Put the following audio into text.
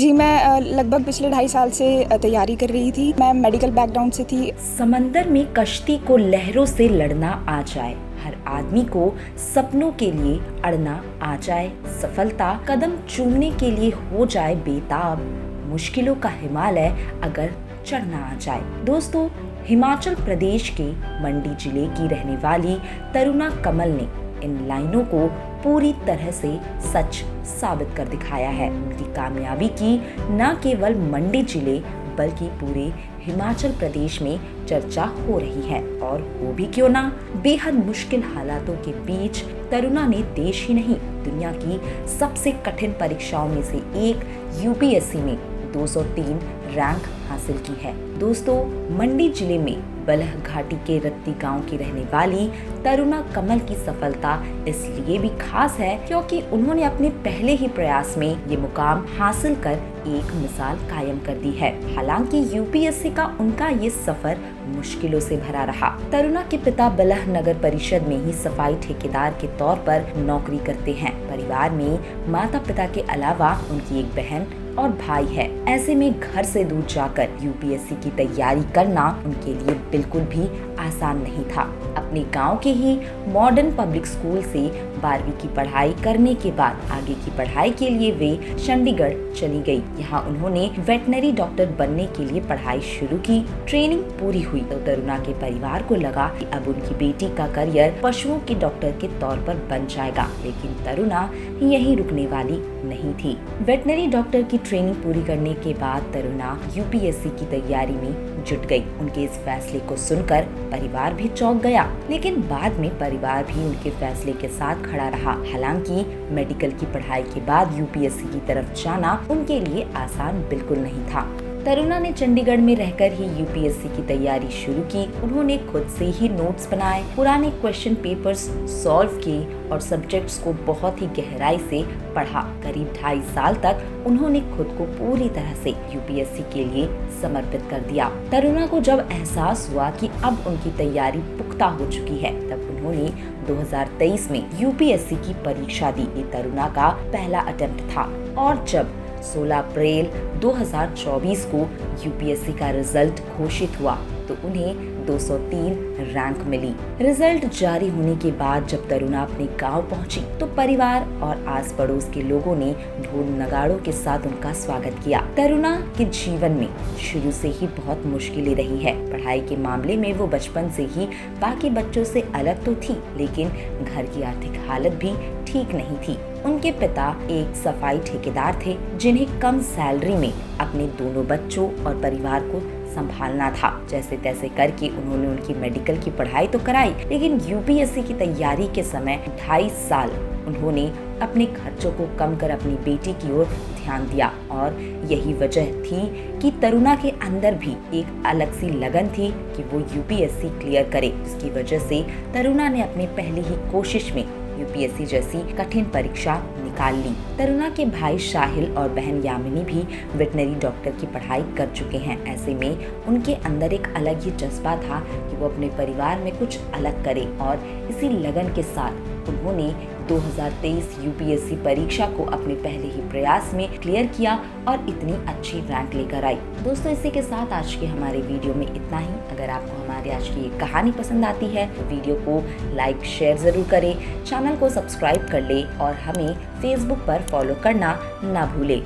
जी, मैं लगभग पिछले 2.5 साल से तैयारी कर रही थी। मैं मेडिकल बैकग्राउंड से थी। समंदर में कश्ती को लहरों से लड़ना आ जाए, हर आदमी को सपनों के लिए अड़ना आ जाए, सफलता कदम चूमने के लिए हो जाए बेताब, मुश्किलों का हिमालय अगर चढ़ना आ जाए। दोस्तों, हिमाचल प्रदेश के मंडी जिले की रहने वाली तरुणा कमल ने इन लाइनों को पूरी तरह से सच साबित कर दिखाया है। उनकी कामयाबी की न केवल मंडी जिले बल्कि पूरे हिमाचल प्रदेश में चर्चा हो रही है। और हो भी क्यों ना, बेहद मुश्किल हालातों के बीच तरुणा ने देश ही नहीं दुनिया की सबसे कठिन परीक्षाओं में से एक यूपीएससी में 203 रैंक हासिल की है। दोस्तों, मंडी जिले में बलह घाटी के रत्ती गांव की रहने वाली तरुणा कमल की सफलता इसलिए भी खास है क्योंकि उन्होंने अपने पहले ही प्रयास में ये मुकाम हासिल कर एक मिसाल कायम कर दी है। हालांकि यूपीएससी का उनका ये सफर मुश्किलों से भरा रहा। तरुणा के पिता बलह नगर परिषद में ही सफाई ठेकेदार के तौर पर नौकरी करते हैं। परिवार में माता पिता के अलावा उनकी एक बहन और भाई है। ऐसे में घर से दूर जाकर यूपीएससी की तैयारी करना उनके लिए बिल्कुल भी आसान नहीं था। अपने गांव के ही मॉडर्न पब्लिक स्कूल से 12वीं की पढ़ाई करने के बाद आगे की पढ़ाई के लिए वे चंडीगढ़ चली गई। यहाँ उन्होंने वेटनरी डॉक्टर बनने के लिए पढ़ाई शुरू की। ट्रेनिंग पूरी हुई तो तरुणा के परिवार को लगा कि अब उनकी बेटी का करियर पशुओं के डॉक्टर के तौर पर बन जाएगा, लेकिन तरुणा यहीं रुकने वाली नहीं थी। वेटनरी डॉक्टर की ट्रेनिंग पूरी करने के बाद तरुणा यूपीएससी की तैयारी में जुट गई। उनके इस फैसले को सुनकर परिवार भी चौंक गया, लेकिन बाद में परिवार भी उनके फैसले के साथ खड़ा रहा। हालांकि मेडिकल की पढ़ाई के बाद यूपीएससी की तरफ जाना उनके लिए आसान बिल्कुल नहीं था। तरुणा ने चंडीगढ़ में रहकर ही यूपीएससी की तैयारी शुरू की। उन्होंने खुद से ही नोट्स बनाए, पुराने क्वेश्चन पेपर्स सॉल्व किए और सब्जेक्ट्स को बहुत ही गहराई से पढ़ा। करीब 2.5 साल तक उन्होंने खुद को पूरी तरह से यूपीएससी के लिए समर्पित कर दिया। तरुणा को जब एहसास हुआ कि अब उनकी तैयारी पुख्ता हो चुकी है, तब उन्होंने 2023 में यूपीएससी की परीक्षा दी। ये तरुणा का पहला अटेम्प्ट था और जब 16 अप्रैल 2024 को यूपीएससी का रिजल्ट घोषित हुआ तो उन्हें 203 रैंक मिली। रिजल्ट जारी होने के बाद जब तरुणा अपने गांव पहुंची तो परिवार और आस पड़ोस के लोगों ने ढोल नगाड़ों के साथ उनका स्वागत किया। तरुणा के जीवन में शुरू से ही बहुत मुश्किलें रही है। पढ़ाई के मामले में वो बचपन से ही बाकी बच्चों से अलग तो थी, लेकिन घर की आर्थिक हालत भी ठीक नहीं थी। उनके पिता एक सफाई ठेकेदार थे जिन्हें कम सैलरी में अपने दोनों बच्चों और परिवार को संभालना था। जैसे तैसे करके उन्होंने उनकी मेडिकल की पढ़ाई तो कराई, लेकिन यूपीएससी की तैयारी के समय 2.5 साल उन्होंने अपने खर्चों को कम कर अपनी बेटी की ओर ध्यान दिया। और यही वजह थी कि तरुणा के अंदर भी एक अलग सी लगन थी कि वो यूपीएससी क्लियर करे। इसकी वजह से तरुणा ने अपनी पहली ही कोशिश में यूपीएससी जैसी कठिन परीक्षा निकाल ली। तरुणा के भाई साहिल और बहन यामिनी भी वेटनरी डॉक्टर की पढ़ाई कर चुके हैं। ऐसे में उनके अंदर एक अलग ही जज्बा था कि वो अपने परिवार में कुछ अलग करें और इसी लगन के साथ उन्होंने 2023 यूपीएससी परीक्षा को अपने पहले ही प्रयास में क्लियर किया और इतनी अच्छी रैंक लेकर आई। दोस्तों, इसी के साथ आज के हमारे वीडियो में इतना ही। अगर आपको हमारी आज की ये कहानी पसंद आती है तो वीडियो को लाइक शेयर जरूर करें, चैनल को सब्सक्राइब कर ले और हमें फेसबुक पर फॉलो करना ना भूले।